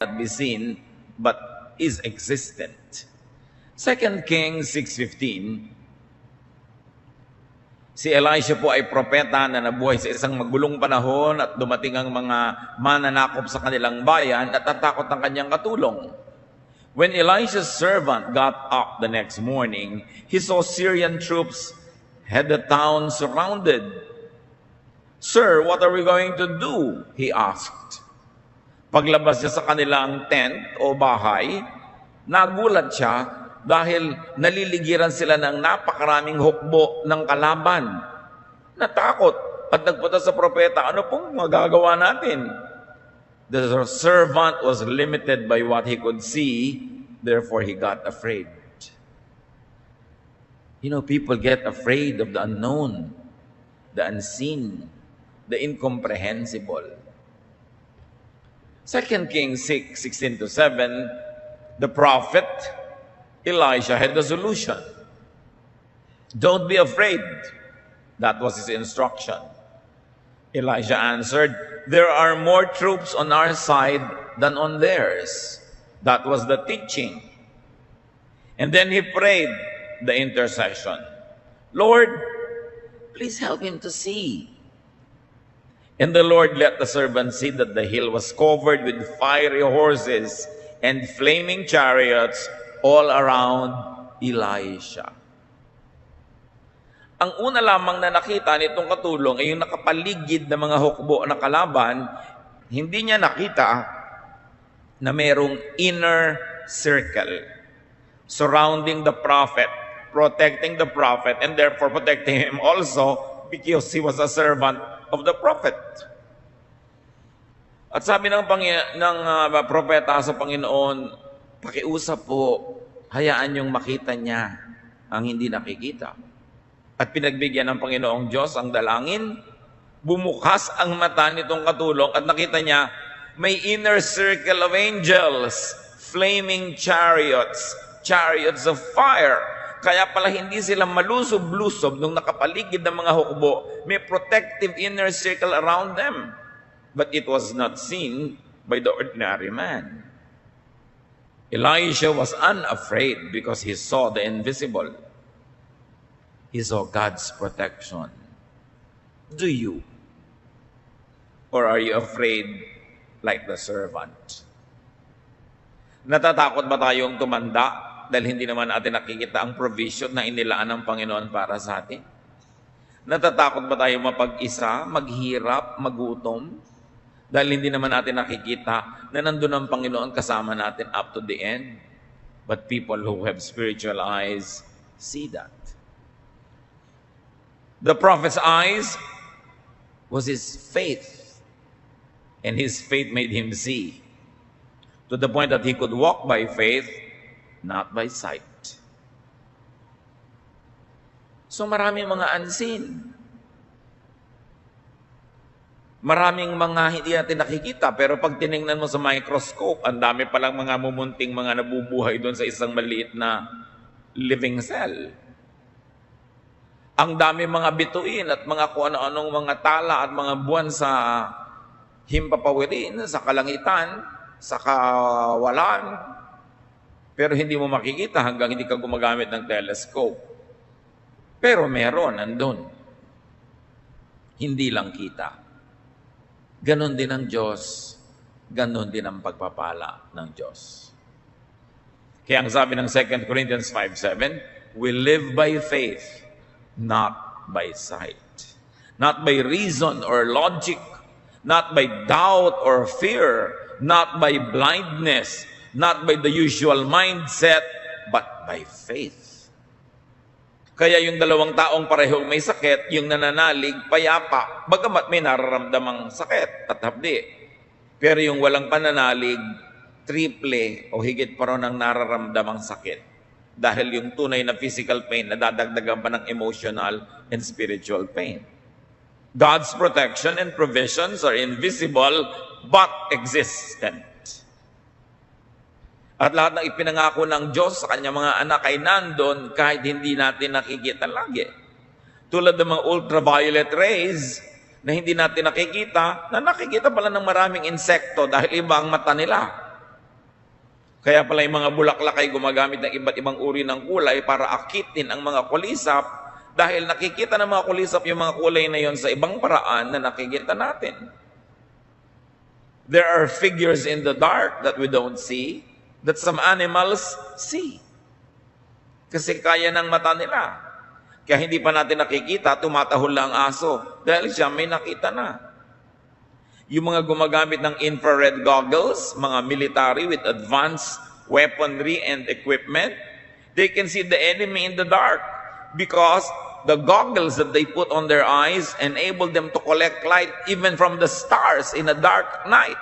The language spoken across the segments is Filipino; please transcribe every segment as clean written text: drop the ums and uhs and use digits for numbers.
not be seen, but is existent. 2 Kings 6:15, si Elisha po ay propeta na nabuhay sa isang magulong panahon at dumating ang mga mananakop sa kanilang bayan at natakot ang kanyang katulong. When Elisha's servant got up the next morning, he saw Syrian troops had the town surrounded. "Sir, what are we going to do?" he asked. Paglabas niya sa kanilang tent o bahay, nagulat siya dahil naliligiran sila ng napakaraming hukbo ng kalaban. Natakot at nagpunta sa propeta, ano pong magagawa natin? The servant was limited by what he could see, therefore he got afraid. You know, people get afraid of the unknown, the unseen, the incomprehensible. 2 Kings 6:16-7, the prophet Elisha had the solution. Don't be afraid. That was his instruction. Elisha answered, there are more troops on our side than on theirs. That was the teaching. And then he prayed the intercession. Lord, please help him to see. And the Lord let the servant see that the hill was covered with fiery horses and flaming chariots all around Elisha. Ang una lamang na nakita nitong katulong ay yung nakapaligid na mga hukbo na kalaban. Hindi niya nakita na mayroong inner circle surrounding the prophet, protecting the prophet, and therefore protecting him also because he was a servant of the prophet. At sabi ng propeta sa Panginoon, pakiusap po, hayaan niyong makita niya ang hindi nakikita. At pinagbigyan ng Panginoong Diyos ang dalangin, bumukas ang mata nitong katulong at nakita niya may inner circle of angels, flaming chariots, chariots of fire. Kaya pala hindi sila malusob-lusob nung nakapaligid ng mga hukbo. May protective inner circle around them. But it was not seen by the ordinary man. Elisha was unafraid because he saw the invisible. He saw God's protection. Do you? Or are you afraid like the servant? Natatakot ba tayong tumanda dahil hindi naman natin nakikita ang provision na inilaan ng Panginoon para sa atin? Natatakot ba tayo mapag-isa, maghirap, magutom? Dahil hindi naman natin nakikita na nandun ang Panginoon kasama natin up to the end. But people who have spiritual eyes see that. The prophet's eyes was his faith. And his faith made him see. To the point that he could walk by faith, not by sight. So maraming mga unseen. Maraming mga hindi natin nakikita, pero pag tiningnan mo sa microscope, ang dami palang mga mumunting mga nabubuhay doon sa isang maliit na living cell. Ang dami mga bituin at mga kung ano-anong mga tala at mga buwan sa himpapawirin, sa kalangitan, sa kawalan, pero hindi mo makikita hanggang hindi ka gumagamit ng telescope. Pero meron, nandun. Hindi lang kita. Ganon din ang Diyos. Ganon din ang pagpapala ng Diyos. Kaya ang sabi ng 2 Corinthians 5:7, we live by faith, not by sight. Not by reason or logic, not by doubt or fear, not by blindness, not by the usual mindset, but by faith. Kaya yung dalawang taong parehong may sakit, yung nananalig, payapa, bagamat may nararamdamang sakit at hapdi. Pero yung walang pananalig, triple o higit pa rin ang nararamdamang sakit. Dahil yung tunay na physical pain, nadadagdagan pa ng emotional and spiritual pain. God's protection and provisions are invisible but existent. At lahat ng ipinangako ng Diyos sa kanyang mga anak ay nandun kahit hindi natin nakikita lagi. Tulad ng mga ultraviolet rays na hindi natin nakikita, na nakikita pala ng maraming insekto dahil iba ang mata nila. Kaya pala yung mga bulaklak ay gumagamit ng iba't ibang uri ng kulay para akitin ang mga kulisap dahil nakikita ng mga kulisap yung mga kulay na yon sa ibang paraan na nakikita natin. There are figures in the dark that we don't see, that some animals see. Kasi kaya ng mata nila. Kaya hindi pa natin nakikita, tumatahol lang ang aso dahil siya may nakita na. Yung mga gumagamit ng infrared goggles, mga military with advanced weaponry and equipment, they can see the enemy in the dark because the goggles that they put on their eyes enable them to collect light even from the stars in a dark night.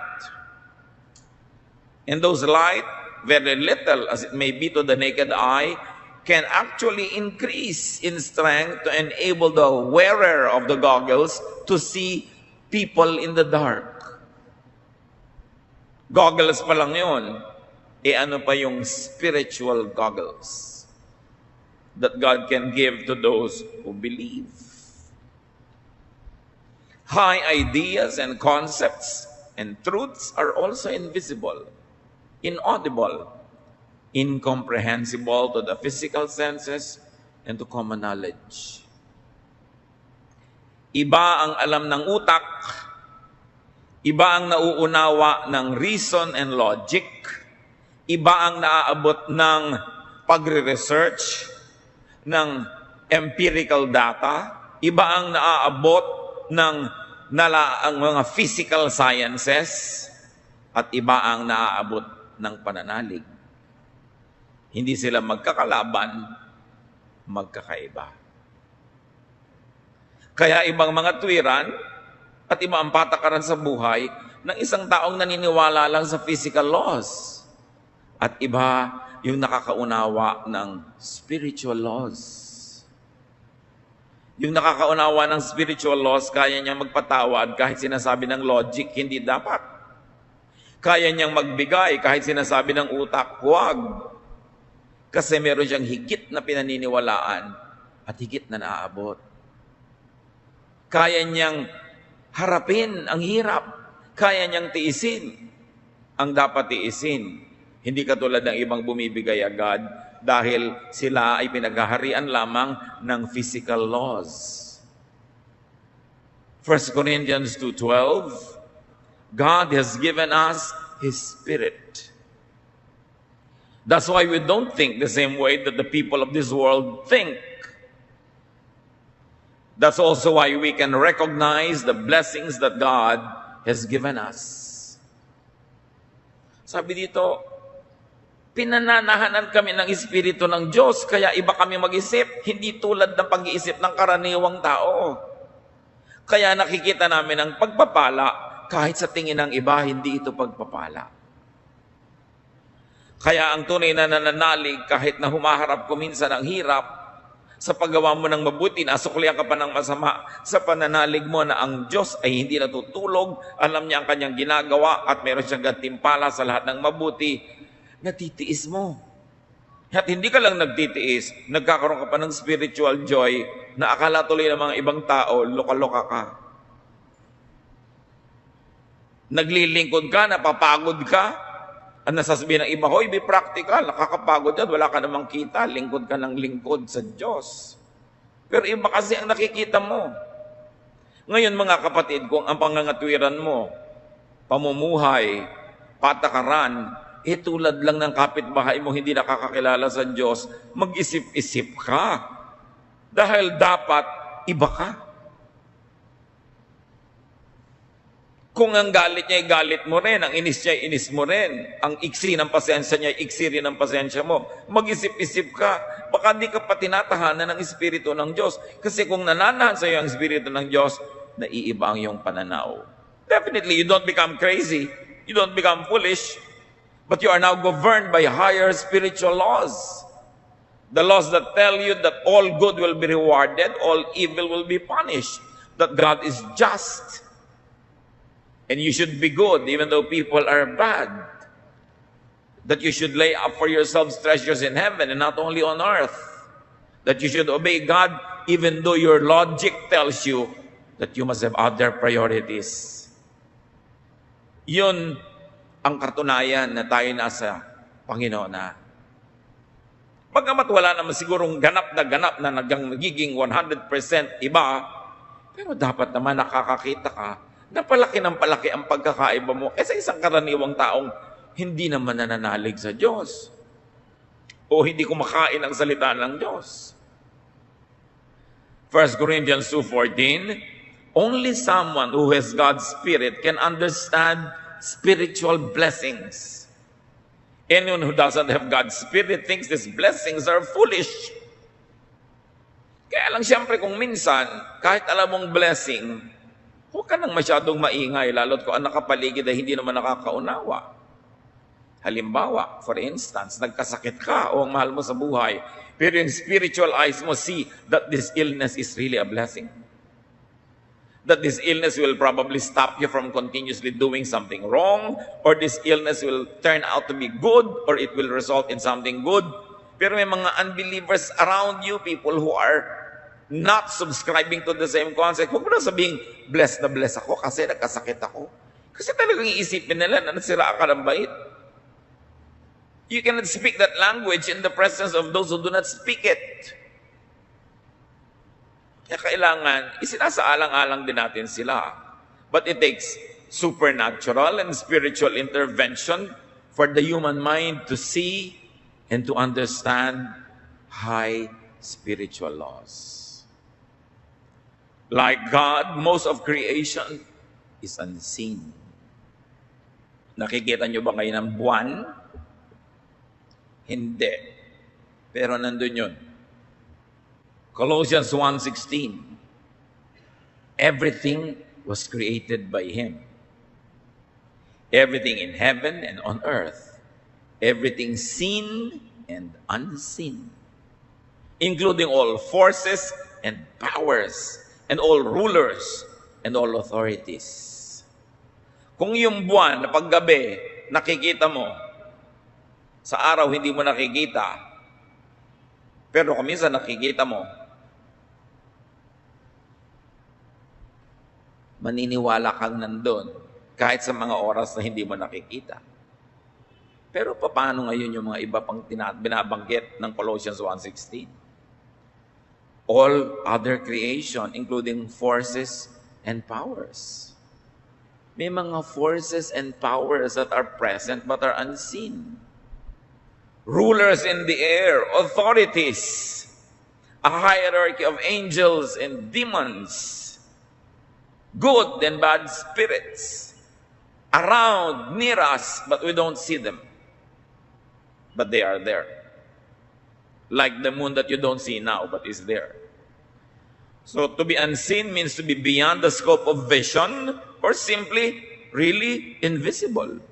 And those light, very little as it may be to the naked eye, can actually increase in strength to enable the wearer of the goggles to see people in the dark. Goggles pa lang yun. Ano pa yung spiritual goggles that God can give to those who believe. High ideas and concepts and truths are also invisible, inaudible, incomprehensible to the physical senses and to common knowledge. Iba ang alam ng utak, iba ang nauunawa ng reason and logic, iba ang naaabot ng pagre-research, ng empirical data, iba ang naaabot ng ang mga physical sciences, at iba ang naaabot ng pananalig. Hindi sila magkakalaban, magkakaiba. Kaya ibang mga tuwiran at iba ang patakaran sa buhay ng isang taong naniniwala lang sa physical laws. At iba yung nakakaunawa ng spiritual laws. Yung nakakaunawa ng spiritual laws, kaya niyang magpatawad kahit sinasabi ng logic, hindi dapat. Kaya niyang magbigay kahit sinasabi ng utak, huwag. Kasi meron siyang higit na pinaniniwalaan at higit na naaabot. Kaya niyang harapin ang hirap. Kaya niyang tiisin ang dapat tiisin. Hindi katulad ng ibang bumibigay agad dahil sila ay pinaghaharian lamang ng physical laws. 1 Corinthians 2:12, God has given us His Spirit. That's why we don't think the same way that the people of this world think. That's also why we can recognize the blessings that God has given us. Sabi dito, pinananahanan kami ng Espiritu ng Diyos, kaya iba kami mag-isip, hindi tulad ng pag-iisip ng karaniwang tao. Kaya nakikita namin ang pagpapala, kahit sa tingin ng iba, hindi ito pagpapala. Kaya ang tunay na nananalig, kahit na humaharap ko minsan ang hirap, sa paggawa mo ng mabuti, nasuklihan ka pa ng masama, sa pananalig mo na ang Diyos ay hindi natutulog, alam niya ang kanyang ginagawa, at meron siyang gantimpala sa lahat ng mabuti, natitiis mo. At hindi ka lang nagtitiis, nagkakaroon ka pa ng spiritual joy na akala tuloy ng mga ibang tao, loka-loka ka. Naglilingkod ka, napapagod ka, at nasasabihin ng iba, hoy, be practical, nakakapagod yan, wala ka namang kita, lingkod ka ng lingkod sa Diyos. Pero iba kasi ang nakikita mo. Ngayon mga kapatid, kung ang pangangatwiran mo, pamumuhay, patakaran, tulad lang ng kapitbahay mo hindi nakakakilala sa Diyos, mag-isip-isip ka. Dahil dapat iba ka. Kung ang galit niya ay galit mo rin, ang inis niya ay inis mo rin, ang iksi ng pasensya niya ay iksi rin ng pasensya mo, mag-isip-isip ka. Baka di ka pa tinatahanan ng Espiritu ng Diyos. Kasi kung nananahan sa iyo ang Espiritu ng Diyos, naiiba ang iyong pananaw. Definitely, you don't become crazy. You don't become foolish. But you are now governed by higher spiritual laws. The laws that tell you that all good will be rewarded, all evil will be punished. That God is just. And you should be good even though people are bad. That you should lay up for yourselves treasures in heaven and not only on earth. That you should obey God even though your logic tells you that you must have other priorities. Yun ang katunayan na tayo nasa Panginoon na. Pagkamat wala naman sigurong ganap na nagiging 100% iba, pero dapat naman nakakakita ka na palaki ng palaki ang pagkakaiba mo kaysa isang karaniwang taong hindi naman nananalig sa Diyos o hindi kumakain ang salita ng Diyos. 1 Corinthians 2:14, only someone who has God's Spirit can understand spiritual blessings. Anyone who doesn't have God's Spirit thinks these blessings are foolish. Kaya lang siyempre kung minsan, kahit alam mong blessing, huwag ka nang masyadong maingay, lalo't kung ang nakapaligid ay hindi naman nakakaunawa. Halimbawa, for instance, nagkasakit ka o ang mahal mo sa buhay, pero yung spiritual eyes mo see that this illness is really a blessing. That this illness will probably stop you from continuously doing something wrong, or this illness will turn out to be good, or it will result in something good. Pero may mga unbelievers around you, people who are not subscribing to the same concept. Huwag mo na sabihing, blessed na blessed ako kasi nagkasakit ako. Kasi talagang iisipin nila na nasira ka ng bait. You cannot speak that language in the presence of those who do not speak it. Kaya kailangan, isinasaalang-alang din natin sila. But it takes supernatural and spiritual intervention for the human mind to see and to understand high spiritual laws. Like God, most of creation is unseen. Nakikita nyo ba ngayon ang buwan? Hindi. Pero nandun yun. Colossians 1:16, everything was created by Him. Everything in heaven and on earth. Everything seen and unseen. Including all forces and powers and all rulers and all authorities. Kung yung buwan na paggabi, nakikita mo, sa araw hindi mo nakikita, pero kung minsan nakikita mo, maniniwala kang nandun kahit sa mga oras na hindi mo nakikita. Pero paano ngayon yung mga iba pang binabanggit ng Colossians 1:16? All other creation, including forces and powers. May mga forces and powers that are present but are unseen. Rulers in the air, authorities, a hierarchy of angels and demons, good and bad spirits, around, near us, but we don't see them. But they are there. Like the moon that you don't see now, but is there. So to be unseen means to be beyond the scope of vision or simply really invisible.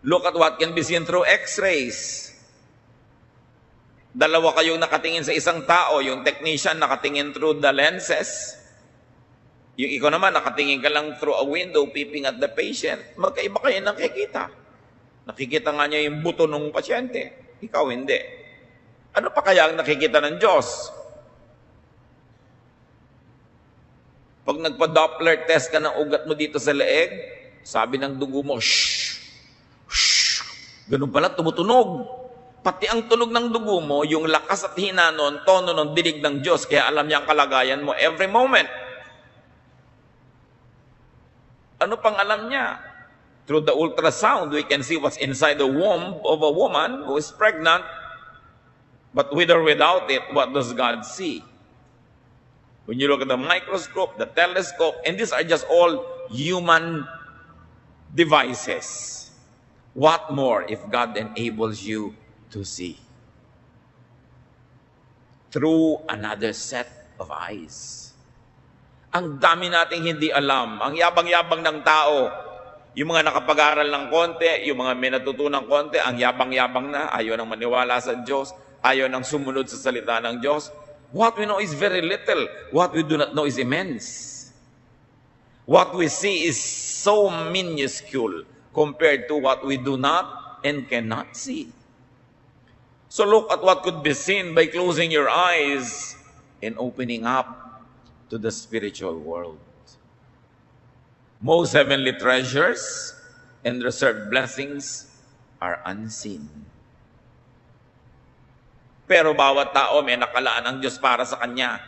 Look at what can be seen through x-rays. Dalawa kayong nakatingin sa isang tao, yung technician nakatingin through the lenses, yung ikaw naman, nakatingin ka lang through a window, peeping at the patient. Magkaiba kayo nakikita. Nakikita nga niya yung buto ng pasyente. Ikaw hindi. Ano pa kaya ang nakikita ng Diyos? Pag nagpa-Doppler test ka ng ugat mo dito sa leeg, sabi ng dugo mo, shh, shh, ganun pala, tumutunog. Pati ang tunog ng dugo mo, yung lakas at hina nun, tono ng dinig ng Diyos, kaya alam niya ang kalagayan mo every moment. Ano pang alam niya? Through the ultrasound, we can see what's inside the womb of a woman who is pregnant. But with or without it, what does God see? When you look at the microscope, the telescope, and these are just all human devices. What more if God enables you to see? Through another set of eyes. Ang dami nating hindi alam. Ang yabang-yabang ng tao. Yung mga nakapag-aral ng konti, yung mga may natutunang konti, ang yabang-yabang na, ayaw nang maniwala sa Diyos, ayaw nang sumunod sa salita ng Diyos. What we know is very little. What we do not know is immense. What we see is so minuscule compared to what we do not and cannot see. So look at what could be seen by closing your eyes and opening up to the spiritual world. Most heavenly treasures and reserved blessings are unseen. Pero bawat tao may nakalaan ng Diyos para sa kanya.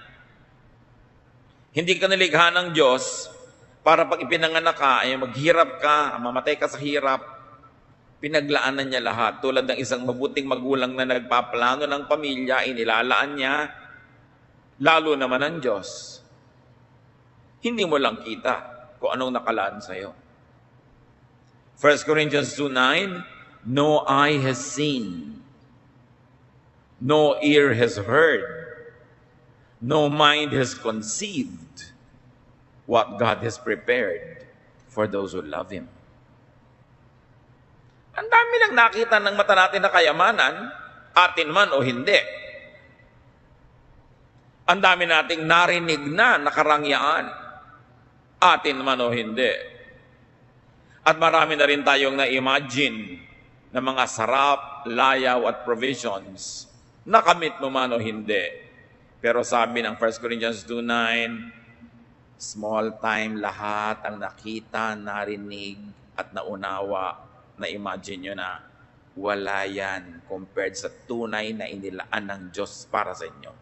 Hindi ka nilikha ng Diyos para pag ipinanganak ka, ay maghirap ka, mamatay ka sa hirap. Pinaglaanan niya lahat. Tulad ng isang mabuting magulang na nagpaplano ng pamilya, inilalaan niya, lalo naman ang Diyos. Hindi mo lang kita kung anong nakalaan sa'yo. 1 Corinthians 2:9, no eye has seen, no ear has heard, no mind has conceived what God has prepared for those who love Him. Ang dami lang nakita ng mata natin na kayamanan, atin man o hindi. Ang dami nating narinig na nakarangyaan, atin man o hindi. At marami na rin tayong na-imagine na mga sarap, layaw at provisions, nakamit mo man o hindi. Pero sabi ng 1 Corinthians 2:9, small time lahat ang nakita, narinig at naunawa, na-imagine nyo na wala yan compared sa tunay na inilaan ng Diyos para sa inyo.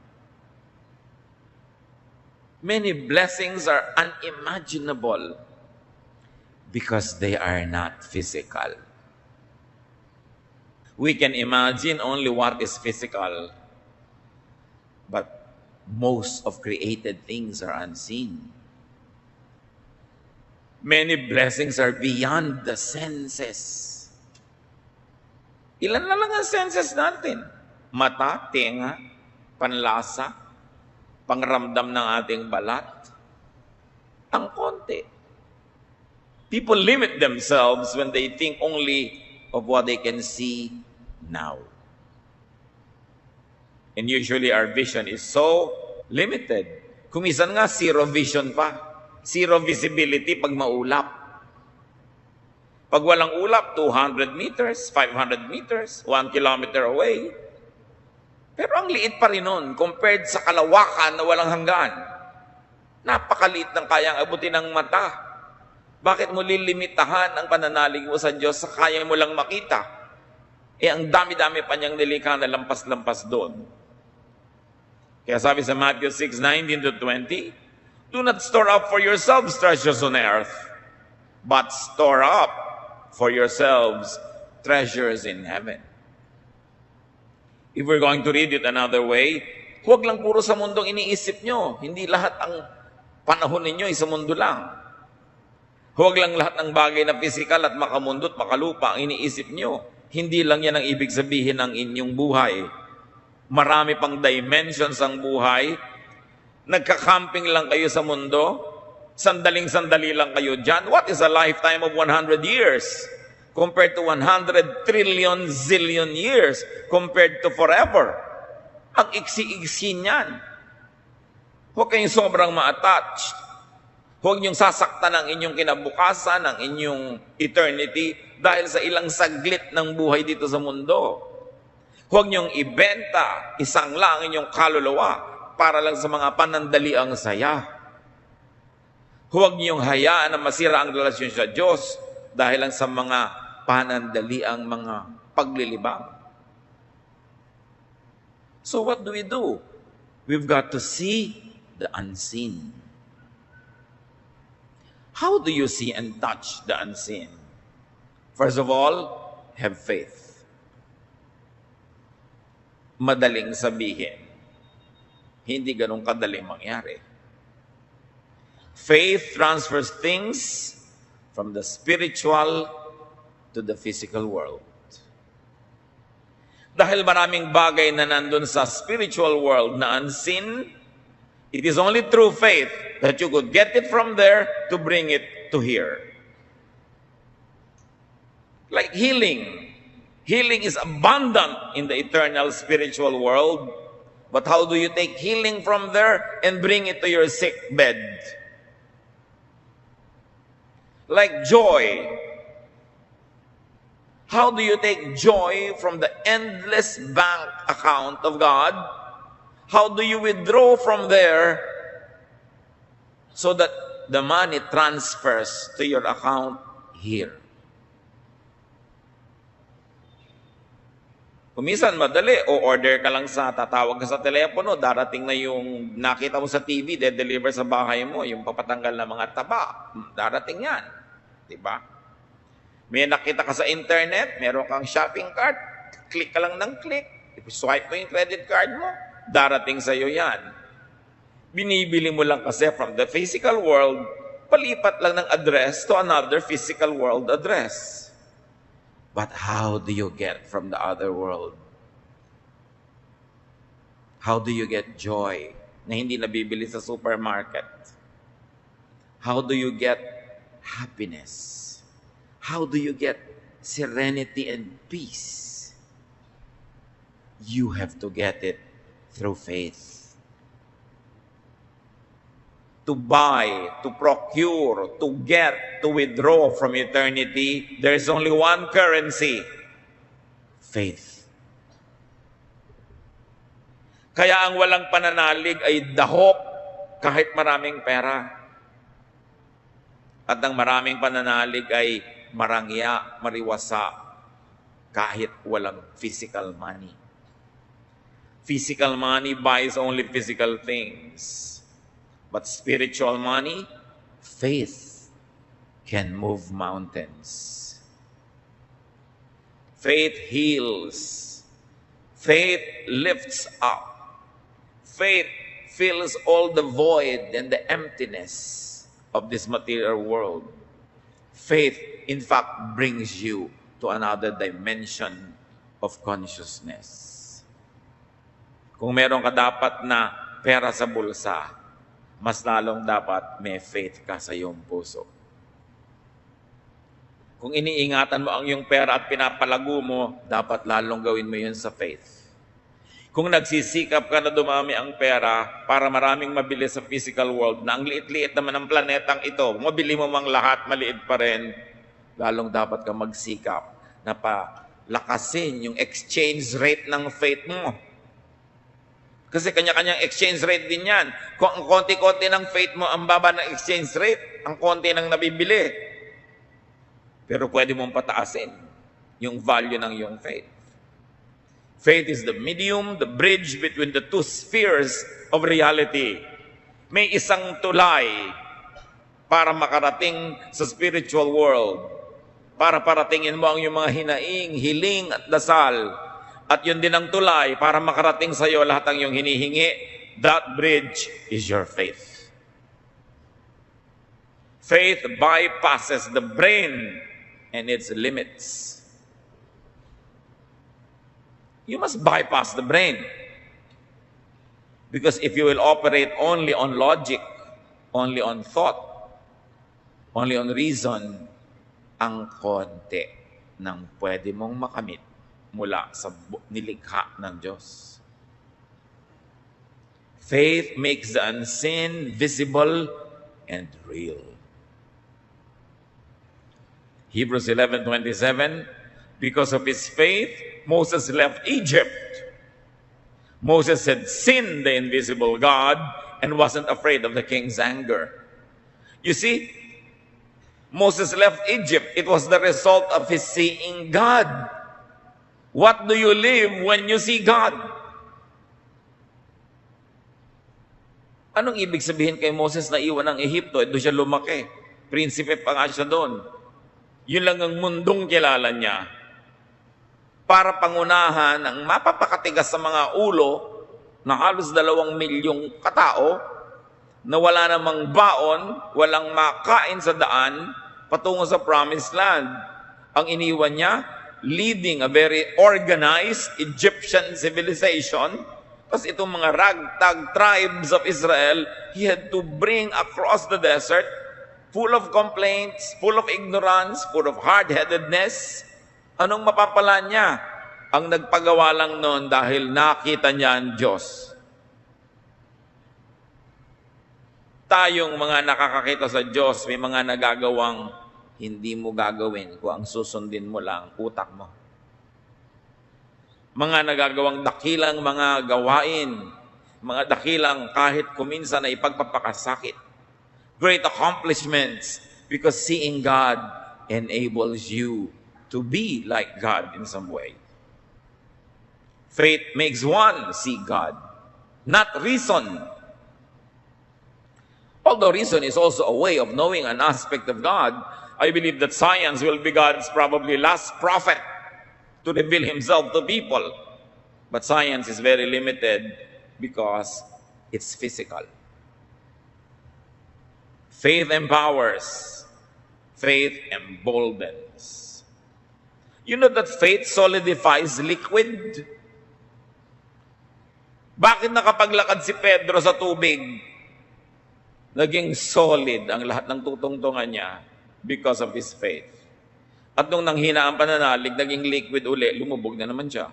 Many blessings are unimaginable because they are not physical. We can imagine only what is physical, but most of created things are unseen. Many blessings are beyond the senses. Ilan na lang ang senses natin? Mata, tenga, panlasa, pangramdam ng ating balat. Ang konti. People limit themselves when they think only of what they can see now. And usually our vision is so limited. Kumisan nga, zero vision pa. Zero visibility pag maulap. Pag walang ulap, 200 meters, 500 meters, 1 kilometer away. Pero ang liit pa rin nun compared sa kalawakan na walang hanggan. Napakaliit ng kayang abutin ng mata. Bakit mo lilimitahan ang pananalig mo sa Diyos sa kaya mo lang makita? Ang dami-dami pa niyang nilikha na lampas-lampas doon. Kaya sabi sa Matthew 6:19-20, do not store up for yourselves treasures on earth, but store up for yourselves treasures in heaven. If we're going to read it another way, huwag lang puro sa mundong iniisip nyo. Hindi lahat ang panahon ninyo ay sa mundo lang. Huwag lang lahat ng bagay na physical at makamundot, makalupa ang iniisip nyo. Hindi lang yan ang ibig sabihin ng inyong buhay. Marami pang dimensions ang buhay. Nagka-camping lang kayo sa mundo, sandaling-sandali lang kayo dyan. What is a lifetime of 100 years compared to 100 trillion zillion years compared to forever? Ang iksi-iksi niyan. Huwag kayong sobrang ma-attached. Huwag niyong sasaktan ang inyong kinabukasan, ang inyong eternity dahil sa ilang saglit ng buhay dito sa mundo. Huwag niyong ibenta, isang lang inyong kaluluwa para lang sa mga panandaliang saya. Huwag niyong hayaan na masira ang relasyon sa Diyos dahil lang sa mga panandaliang mga paglilibang. So what do? We've got to see the unseen. How do you see and touch the unseen? First of all, have faith. Madaling sabihin, hindi ganun kadaling mangyari. Faith transfers things from the spiritual to the physical world. Dahil maraming bagay na nandun sa spiritual world na unseen, it is only through faith that you could get it from there to bring it to here. Like healing. Healing is abundant in the eternal spiritual world. But how do you take healing from there and bring it to your sick bed? Like joy. How do you take joy from the endless bank account of God? How do you withdraw from there so that the money transfers to your account here? Kuminsan madali, o order ka lang tatawag ka sa telepono, darating na yung nakita mo sa TV, de-deliver sa bahay mo, yung papatanggal na mga taba. Darating yan. Diba? May nakita ka sa internet, meron kang shopping cart, click ka lang ng click, swipe mo yung credit card mo, darating sa'yo yan. Binibili mo lang kasi from the physical world, palipat lang ng address to another physical world address. But how do you get from the other world? How do you get joy na hindi nabibili sa supermarket? How do you get happiness? How do you get serenity and peace? You have to get it through faith. To buy, to procure, to get, to withdraw from eternity, there is only one currency: faith. Kaya ang walang pananalig ay dahop kahit maraming pera. At ang maraming pananalig ay marangya, mariwasa kahit walang physical money. Physical money buys only physical things. But spiritual money, faith, can move mountains. Faith heals. Faith lifts up. Faith fills all the void and the emptiness of this material world. Faith, in fact, brings you to another dimension of consciousness. Kung meron ka dapat na pera sa bulsa, mas lalong dapat may faith ka sa iyong puso. Kung iniingatan mo ang iyong pera at pinapalago mo, dapat lalong gawin mo yun sa faith. Kung nagsisikap ka na dumami ang pera para maraming mabili sa physical world, na ang liit-liit naman ng planetang ito, mabili mo mang lahat, maliit pa rin, lalong dapat ka magsikap na palakasin yung exchange rate ng faith mo. Kasi kanya-kanyang exchange rate din yan. Kung ang konti-konti ng faith mo, ang baba ng exchange rate, ang konti ng nabibili. Pero pwede mong pataasin yung value ng iyong faith. Faith is the medium, the bridge between the two spheres of reality. May isang tulay para makarating sa spiritual world. Para paratingin mo ang iyong mga hinaing, hiling at dasal. At yun din ang tulay para makarating sa iyo lahat ang iyong hinihingi. That bridge is your faith. Faith bypasses the brain and its limits. You must bypass the brain. Because if you will operate only on logic, only on thought, only on reason, ang konti ng pwede mong makamit mula sa nilikha ng Diyos. Faith makes the unseen visible and real. Hebrews 11:27, because of his faith, Moses left Egypt. Moses had seen the invisible God and wasn't afraid of the king's anger. You see, Moses left Egypt. It was the result of his seeing God. What do you live when you see God? Anong ibig sabihin kay Moses na iwan ng Ehipto? Doon siya lumaki. Prinsipe pa nga siya doon. Yun lang ang mundong kilala niya. Para pangunahan ang mapapakatigas sa mga ulo na halos 2 milyong katao na wala namang baon, walang makain sa daan, patungo sa promised land. Ang iniwan niya, leading a very organized Egyptian civilization. Tapos itong mga ragtag tribes of Israel, he had to bring across the desert, full of complaints, full of ignorance, full of hard-headedness. Anong mapapala niya? Ang nagpagawa lang noon dahil nakita niya ang Diyos. Tayong mga nakakakita sa Diyos, may mga nagagawang hindi mo gagawin kung ang susundin mo lang utak mo. Mga nagagawang dakilang mga gawain, mga dakilang kahit kuminsan na ipagpapakasakit. Great accomplishments because seeing God enables you to be like God in some way. Faith makes one see God, not reason. Although reason is also a way of knowing an aspect of God, I believe that science will be God's probably last prophet to reveal himself to people. But science is very limited because it's physical. Faith empowers. Faith emboldens. You know that faith solidifies liquid? Bakit nakapaglakad si Pedro sa tubig? Naging solid ang lahat ng tutungtungan niya because of his faith. At nung nanghina ang pananalig, naging liquid uli, lumubog na naman siya.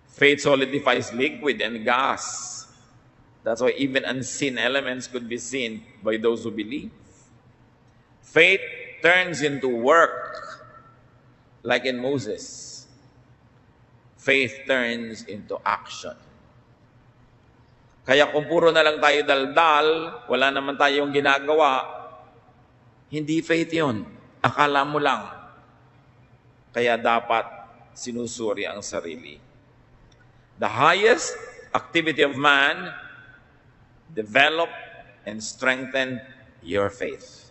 Faith solidifies liquid and gas. That's why even unseen elements could be seen by those who believe. Faith turns into work, like in Moses. Faith turns into action. Kaya kung puro na lang tayo daldal, wala naman tayong ginagawa, hindi faith yun. Akala mo lang. Kaya dapat sinusuri ang sarili. The highest activity of man, develop and strengthen your faith.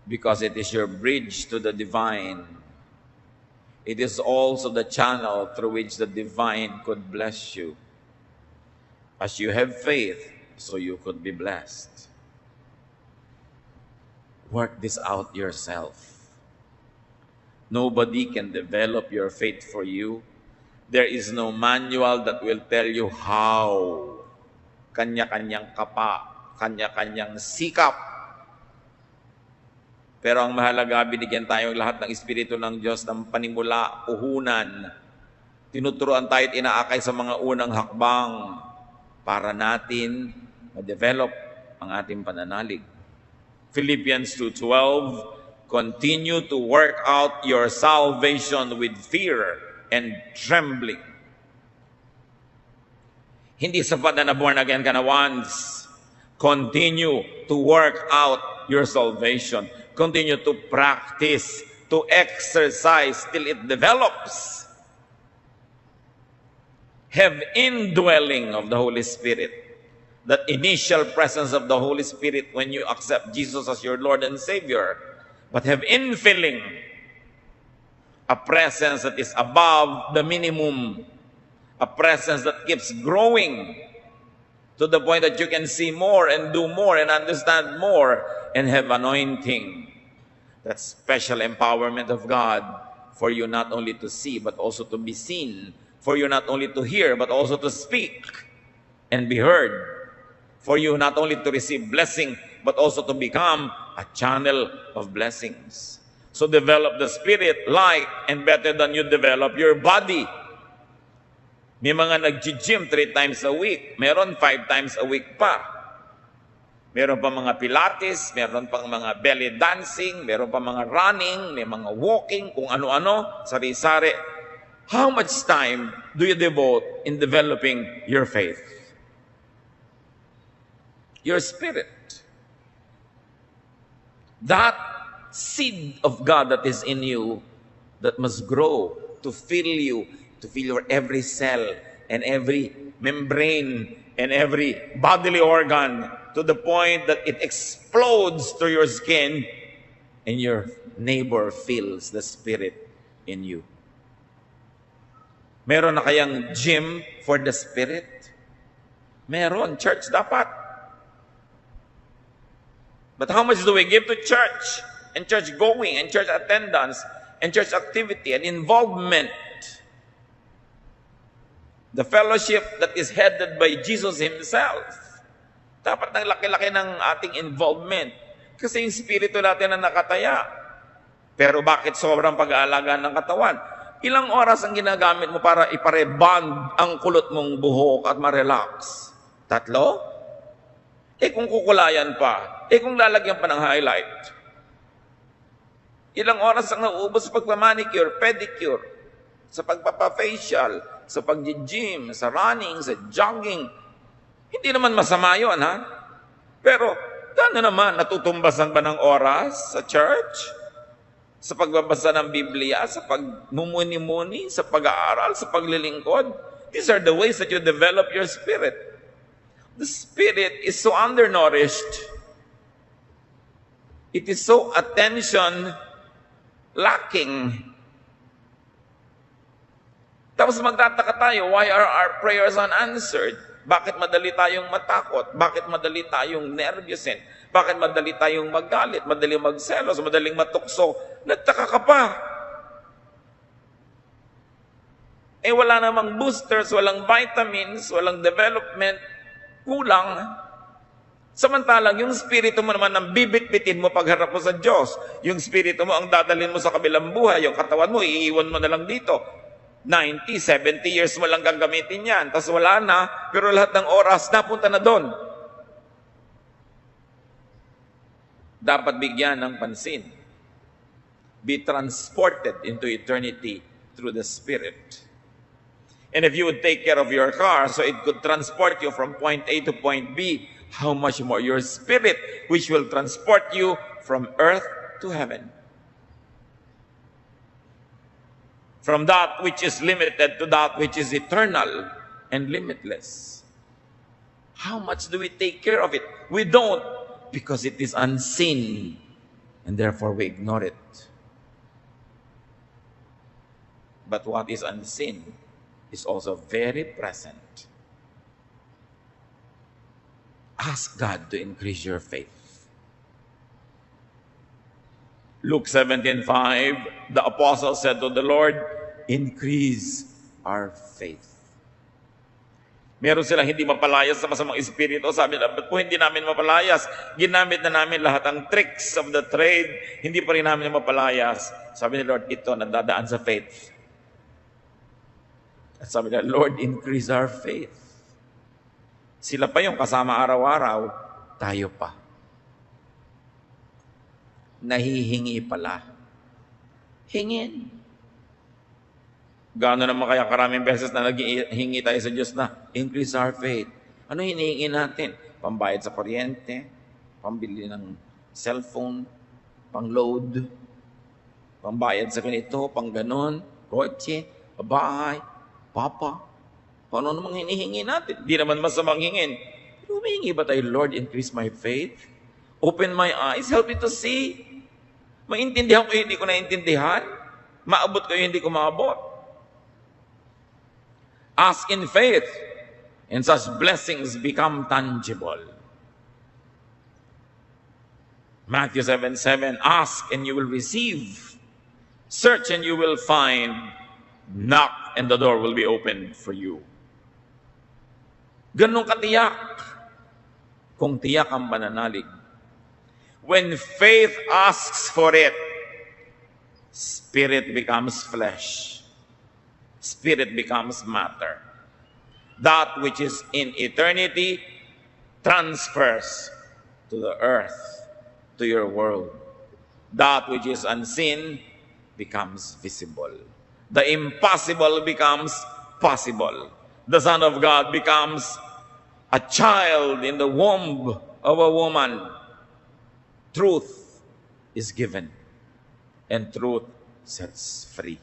Because it is your bridge to the divine. It is also the channel through which the divine could bless you. As you have faith, so you could be blessed. Work this out yourself. Nobody can develop your faith for you. There is no manual that will tell you how. Kanya-kanyang kapa, kanya-kanyang sikap. Pero ang mahalaga, binigyan tayong lahat ng Espiritu ng Diyos ng panimula, puhunan. Tinuturuan tayo at inaakay sa mga unang hakbang para natin ma-develop ang ating pananalig. Philippians 2:12, continue to work out your salvation with fear and trembling. Hindi sapat na born again ka na once. Continue to work out your salvation. Continue to practice, to exercise till it develops. Have indwelling of the Holy Spirit. That initial presence of the Holy Spirit when you accept Jesus as your Lord and Savior. But have infilling. A presence that is above the minimum. A presence that keeps growing to the point that you can see more and do more and understand more and have anointing. That special empowerment of God for you not only to see but also to be seen. For you not only to hear but also to speak and be heard. For you not only to receive blessing but also to become a channel of blessings. So develop the spirit like and better than you develop your body. May mga nag-gym 3 times a week. Meron 5 times a week pa. Meron pa mga pilates, meron pa mga belly dancing, meron pa mga running, may mga walking, kung ano-ano, sari-sari. How much time do you devote in developing your faith? Your spirit. That seed of God that is in you, that must grow to fill you, to fill your every cell and every membrane and every bodily organ to the point that it explodes through your skin and your neighbor feels the Spirit in you. Meron na kayang gym for the Spirit? Meron. Church dapat. But how much do we give to church? And church going, and church attendance, and church activity, and involvement? The fellowship that is headed by Jesus Himself. Dapat ng laki-laki ng ating involvement. Kasi yung spirito natin na nakataya. Pero bakit sobrang pag-aalaga ng katawan? Ilang oras ang ginagamit mo para ipareband ang kulot mong buhok at ma-relax? 3? Kung kukulayan pa, kung lalagyan pa ng highlight. Ilang oras ang nauubos sa pagpamanicure, pedicure, sa pagpapafacial, sa pag-gym, sa running, sa jogging. Hindi naman masama yun, ha? Pero, gaano naman, natutumbasan ba ng oras sa church? sa pagbabasa ng Biblia, sa pagmumuni-muni, sa pag-aaral, sa paglilingkod. These are the ways that you develop your spirit. The spirit is so undernourished. It is so attention lacking. Tapos magtataka tayo, why are our prayers unanswered? Bakit madali tayong matakot? Bakit madali tayong nervyusin? Bakit madali tayong magalit? Madaling magselos? Madaling matukso? Nagtaka ka pa. Wala namang boosters, walang vitamins, walang development, kulang. Samantalang yung spirito mo naman ang bibit-bitin mo pagharap mo sa Diyos. Yung spirito mo ang dadalhin mo sa kabilang buhay. Yung katawan mo, iiwan mo na lang dito. 90, 70 years mo lang gagamitin yan. Tapos wala na, pero lahat ng oras napunta na doon. Dapat bigyan ng pansin. Be transported into eternity through the Spirit. And if you would take care of your car so it could transport you from point A to point B, how much more your spirit, which will transport you from earth to heaven. From that which is limited to that which is eternal and limitless. How much do we take care of it? We don't, because it is unseen, and therefore we ignore it. But what is unseen is also very present. Ask God to increase your faith. Luke 17:5, the apostle said to the Lord, increase our faith. Meron silang hindi mapalayas sa masamang espiritu. Sabi na, ba't po hindi namin mapalayas? Ginamit na namin lahat ang tricks of the trade. Hindi pa rin namin mapalayas. Sabi ni Lord, ito, nandadaan sa faith. At sabi na, Lord, increase our faith. Sila pa yung kasama araw-araw, tayo pa. Nahihingi pala. Hingin. Gaano naman kaya karaming beses na naghihingi tayo sa Diyos na increase our faith. Ano hinihingi natin? Pambayad sa kuryente, pambili ng cellphone, pang-load, pambayad sa ganito, pang ganon, kotse, bahay, papa. Ano namang hinihingi natin? Di naman masamang hingin. Pero humihingi ba tayo, Lord, increase my faith? Open my eyes, help me to see. Maintindihan ko yung hindi ko naintindihan. Maabot ko yung hindi ko maabot. Ask in faith, and such blessings become tangible. Matthew 7:7, ask and you will receive. Search and you will find. Knock and the door will be opened for you. Ganun katiyak. Kung tiyak ang pananalig. When faith asks for it, spirit becomes flesh. Spirit becomes matter. That which is in eternity transfers to the earth, to your world. That which is unseen becomes visible. The impossible becomes possible. The Son of God becomes a child in the womb of a woman. Truth is given, and truth sets free.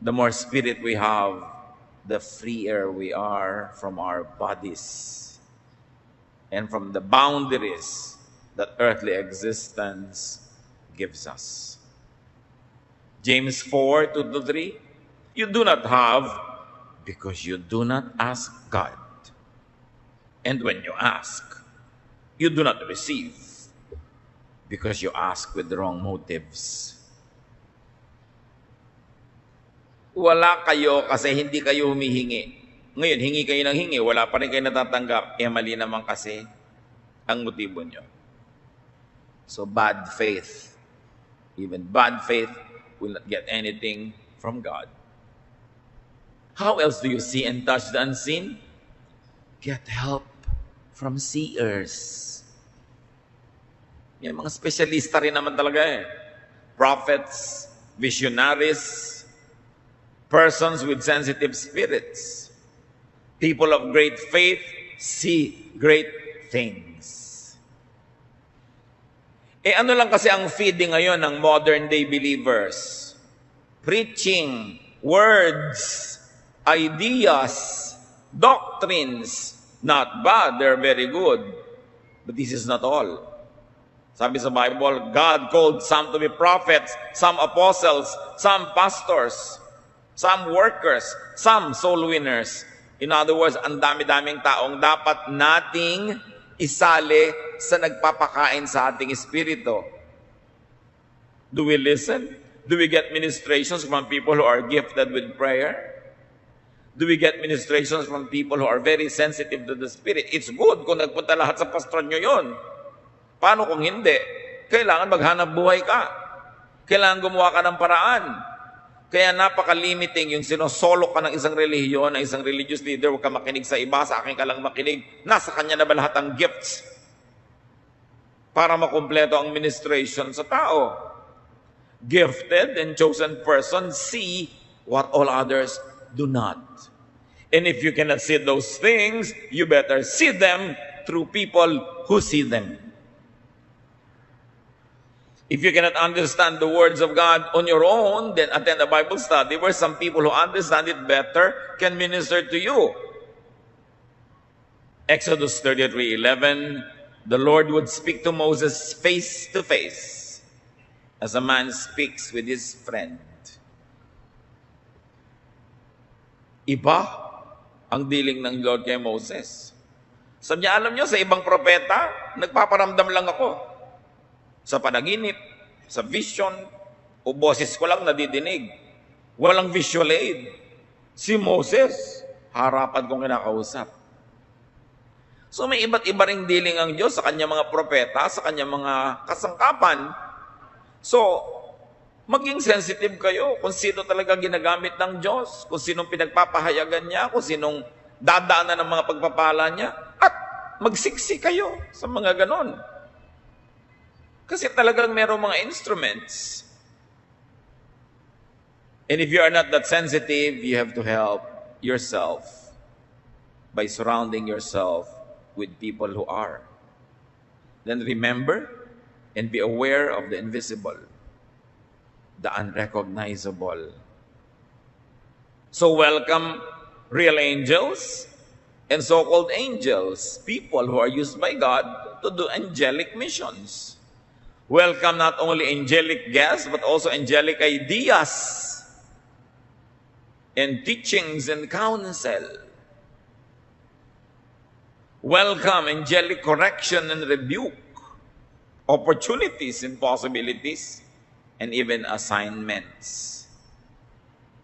The more spirit we have, the freer we are from our bodies and from the boundaries that earthly existence gives us. James 4:2-3, you do not have because you do not ask God. And when you ask, you do not receive because you ask with the wrong motives. Wala kayo kasi hindi kayo humihingi. Ngayon, hingi kayo ng hingi, wala pa rin kayo natatanggap. Mali naman kasi ang motibo nyo. So bad faith, even bad faith will not get anything from God. How else do you see and touch the unseen? Get help from seers. Yan, mga specialista rin naman talaga eh. Prophets, visionaries, persons with sensitive spirits. People of great faith see great things. Ano lang kasi ang feeding ngayon ng modern day believers? Preaching, words, ideas, doctrines. Not bad, they're very good. But this is not all. Sabi sa Bible, God called some to be prophets, some apostles, some pastors, some workers, some soul winners. In other words, ang dami-daming taong dapat nating isali sa nagpapakain sa ating espiritu. Do we listen? Do we get ministrations from people who are gifted with prayer? Do we get ministrations from people who are very sensitive to the Spirit? It's good kung nagpunta lahat sa pastor nyo yun. Paano kung hindi? Kailangan maghanap buhay ka. Kailangan gumawa ka ng paraan. Kaya napaka-limiting yung sinosolo ka ng isang relihiyon, ng isang religious leader, huwag ka makinig sa iba, sa akin ka lang makinig. Nasa kanya na ba lahat ang gifts para makumpleto ang ministration sa tao? Gifted and chosen persons see what all others do not. And if you cannot see those things, you better see them through people who see them. If you cannot understand the words of God on your own, then attend a Bible study where some people who understand it better can minister to you. Exodus 33:11, the Lord would speak to Moses face to face as a man speaks with his friend. Iba ang dealing ng Lord kay Moses. Sabi niya, alam niyo, sa ibang propeta, nagpaparamdam lang ako. Sa panaginip, sa vision, o boses ko lang nadidinig. Walang visual aid. Si Moses, harapan kong kinakausap. So may iba't iba ring dealing ang Diyos sa kanyang mga propeta, sa kanyang mga kasangkapan. So, maging sensitive kayo kung sino talaga ginagamit ng Diyos, kung sinong pinagpapahayagan niya, kung sinong dadaanan ng mga pagpapala niya, at magsiksi kayo sa mga ganon. Kasi talagang merong mga instruments. And if you are not that sensitive, you have to help yourself by surrounding yourself with people who are. Then remember and be aware of the invisible, the unrecognizable. So welcome real angels and so-called angels, people who are used by God to do angelic missions. Welcome not only angelic guests, but also angelic ideas and teachings and counsel. Welcome angelic correction and rebuke, opportunities and possibilities, and even assignments,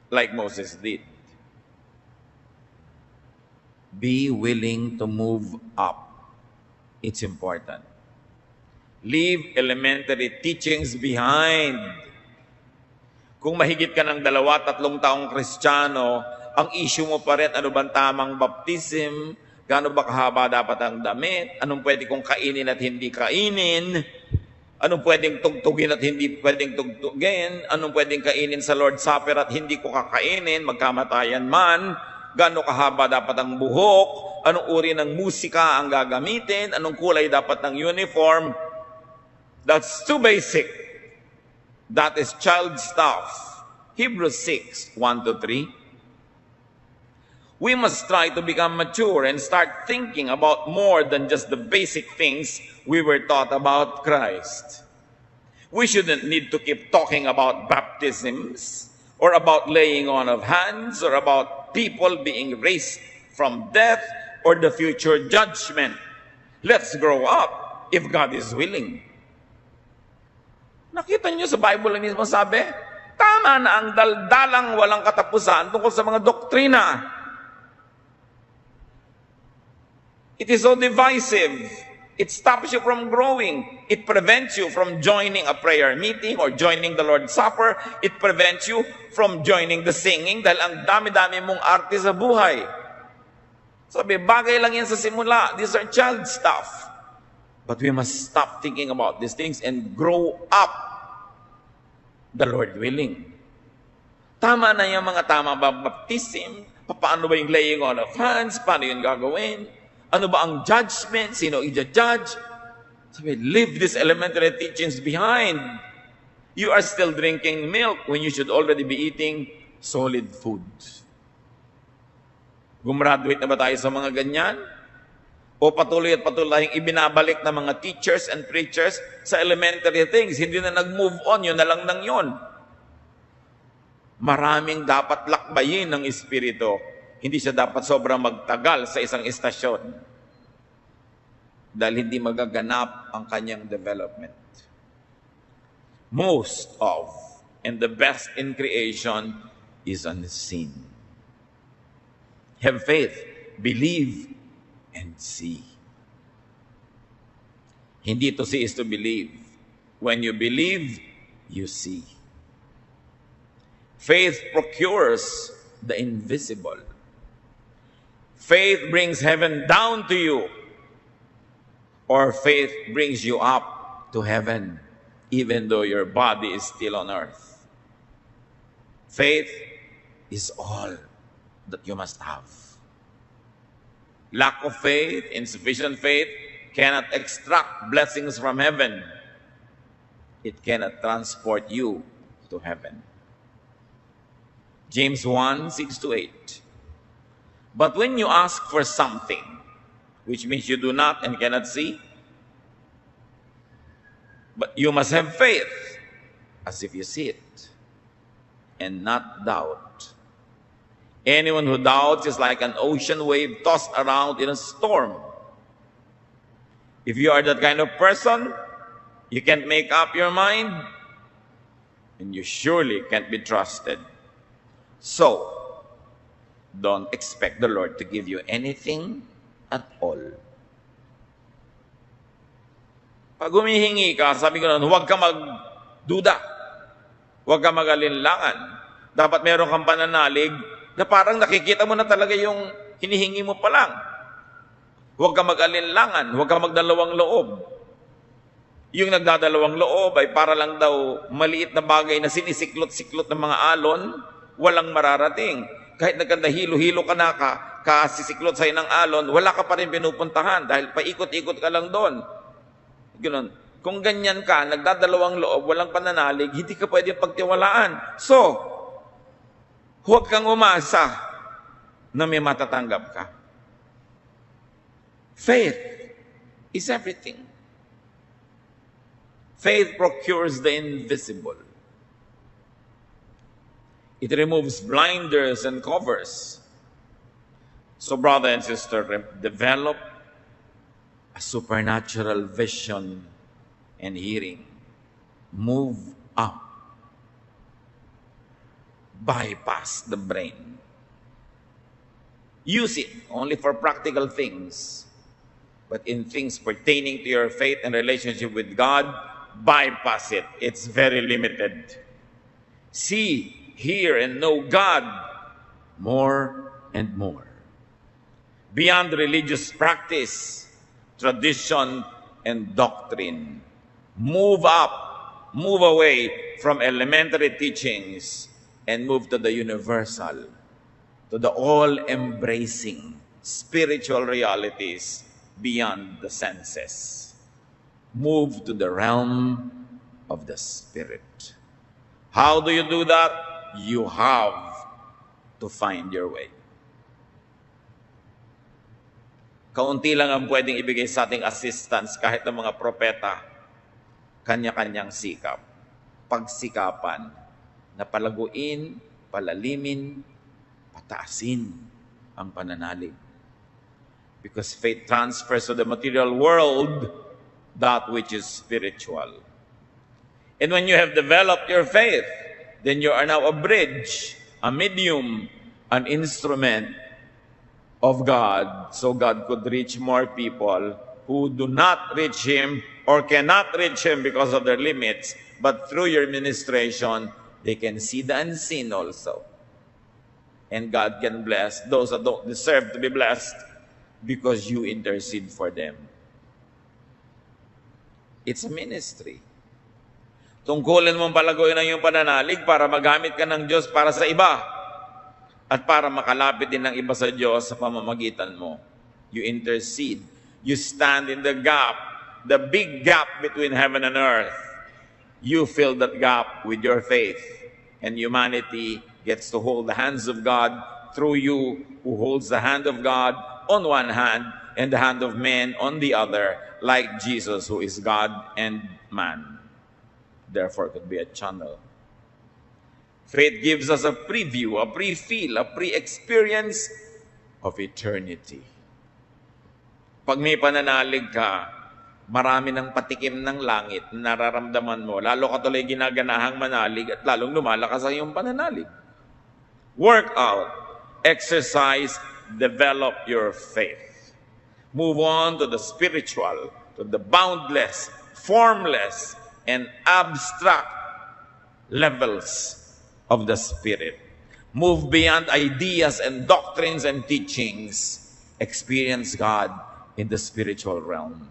like Moses did. Be willing to move up. It's important. Leave elementary teachings behind. Kung mahigit ka ng 2-3 taong Kristiyano, ang issue mo pa rin, ano bang tamang baptism, gaano ba kahaba dapat ang damit, anong pwede kong kainin at hindi kainin, anong pwedeng tugtugin at hindi pwedeng tugtugin, anong pwedeng kainin sa Lord's Supper at hindi ko kakainin, magkamatayan man, gaano kahaba dapat ang buhok, anong uri ng musika ang gagamitin, anong kulay dapat ng uniform. That's too basic. That is child stuff. Hebrews 6:1-3. We must try to become mature and start thinking about more than just the basic things we were taught about Christ. We shouldn't need to keep talking about baptisms or about laying on of hands or about people being raised from death or the future judgment. Let's grow up if God is willing. Nakita niyo sa Bible mismo sabi, tama na ang daldalang walang katapusan tungkol sa mga doktrina. It is so divisive. It stops you from growing. It prevents you from joining a prayer meeting or joining the Lord's Supper. It prevents you from joining the singing dahil ang dami-dami mong arte sa buhay. Sabi, bagay lang yan sa simula. These are child stuff. But we must stop thinking about these things and grow up, the Lord willing. Tama na yung mga tama ba baptism? Paano ba yung laying on of hands? Paano yung gagawin? Ano ba ang judgment? Sino i-judge? Sabi, leave these elementary teachings behind. You are still drinking milk when you should already be eating solid food. Gumraduate na ba tayo sa mga ganyan? O patuloy at patuloy tayong ibinabalik ng mga teachers and preachers sa elementary things. Hindi na nag-move on, yun na lang nang yun. Maraming dapat lakbayin ng Espiritu. Hindi siya dapat sobrang magtagal sa isang istasyon. Dahil hindi magaganap ang kanyang development. Most of and the best in creation is unseen. Have faith, believe, and see. Hindi to see is to believe. When you believe, you see. Faith procures the invisible. Faith brings heaven down to you. Or faith brings you up to heaven, even though your body is still on earth. Faith is all that you must have. Lack of faith, insufficient faith, cannot extract blessings from heaven. It cannot transport you to heaven. James 1, 6-8. But when you ask for something, which means you do not and cannot see, but you must have faith, as if you see it, and not doubt. Anyone who doubts is like an ocean wave tossed around in a storm. If you are that kind of person, you can't make up your mind, and you surely can't be trusted. So, don't expect the Lord to give you anything at all. Pag humihingi ka, sabi ko nun, huwag ka magduda. Huwag ka mag-alinlangan. Dapat meron kang pananalig na parang nakikita mo na talaga yung hinihingi mo pa lang. Huwag ka mag-alinlangan. Huwag ka magdalawang loob. Yung nagdadalawang loob ay para lang daw maliit na bagay na sinisiklot-siklot ng mga alon, walang mararating. Kahit nagkandahilo-hilo ka na kasisiklot sa'yo ng alon, wala ka pa rin pinupuntahan dahil paikot-ikot ka lang doon. Ganun. Kung ganyan ka, nagdadalawang loob, walang pananalig, hindi ka pwede pagtiwalaan. So, huwag kang umasa na may matatanggap ka. Faith is everything. Faith procures the invisible. It removes blinders and covers. So, brother and sister, develop a supernatural vision and hearing. Move up. Bypass the brain. Use it only for practical things. But in things pertaining to your faith and relationship with God, bypass it. It's very limited. See, hear, and know God more and more. Beyond religious practice, tradition, and doctrine. Move up, move away from elementary teachings, and move to the universal, to the all-embracing spiritual realities beyond the senses. Move to the realm of the Spirit. How do you do that? You have to find your way. Kaunti lang ang pwedeng ibigay sa ating assistance kahit ng mga propeta, kanya-kanyang sikap, pagsikapan, na palaguin, palalimin, pataasin ang pananalig. Because faith transfers to the material world that which is spiritual. And when you have developed your faith, then you are now a bridge, a medium, an instrument of God, so God could reach more people who do not reach Him or cannot reach Him because of their limits, but through your ministration, they can see the unseen also. And God can bless those that don't deserve to be blessed because you intercede for them. It's a ministry. Tungkulin mong palaguin ang iyong pananalig para magamit ka ng Diyos para sa iba at para makalapit din ng iba sa Diyos sa pamamagitan mo. You intercede. You stand in the gap. the big gap between heaven and earth, you fill that gap with your faith. And humanity gets to hold the hands of God through you, who holds the hand of God on one hand and the hand of man on the other, like Jesus, who is God and man. Therefore, it could be a channel. Faith gives us a preview, a pre-feel, a pre-experience of eternity. Pag may pananalig ka, marami ng patikim ng langit na nararamdaman mo. Lalo ka tuloy ginaganahang manalig at lalong lumalakas ang iyong pananalig. Work out, exercise, develop your faith. Move on to the spiritual, to the boundless, formless, and abstract levels of the Spirit. Move beyond ideas and doctrines and teachings. Experience God in the spiritual realm.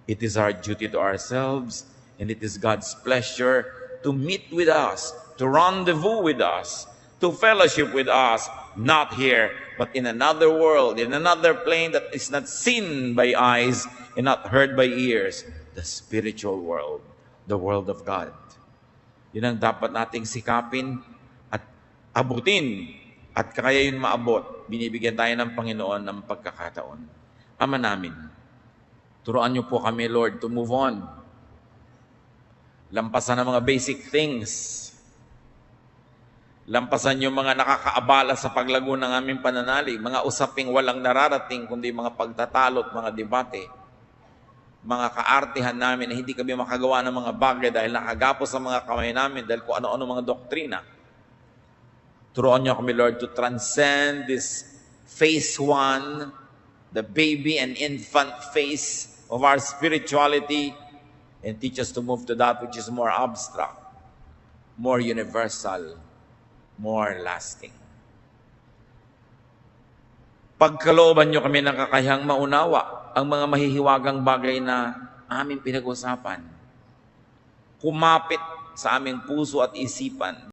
It is our duty to ourselves, and it is God's pleasure to meet with us, to rendezvous with us, to fellowship with us, not here, but in another world, in another plane that is not seen by eyes and not heard by ears, the spiritual world, the world of God. Yun ang dapat nating sikapin at abutin. At kaya yun maabot, binibigyan tayo ng Panginoon ng pagkakataon. Ama namin, turuan niyo po kami, Lord, to move on. Lampasan ang mga basic things. Lampasan yung mga nakakaabala sa paglago ng aming pananalig, mga usaping walang nararating, kundi mga pagtatalo at mga debate. Mga kaartihan namin na hindi kami makagawa ng mga bagay dahil nakagapos sa mga kamay namin dahil kung ano-ano mga doktrina. Turuan niyo kami, Lord, to transcend this phase 1, the baby and infant phase of our spirituality, and teach us to move to that which is more abstract, more universal, more lasting. Pagkalooban niyo kami ng kakayahang maunawa ang mga mahihiwagang bagay na aming pinag-usapan. Kumapit sa aming puso at isipan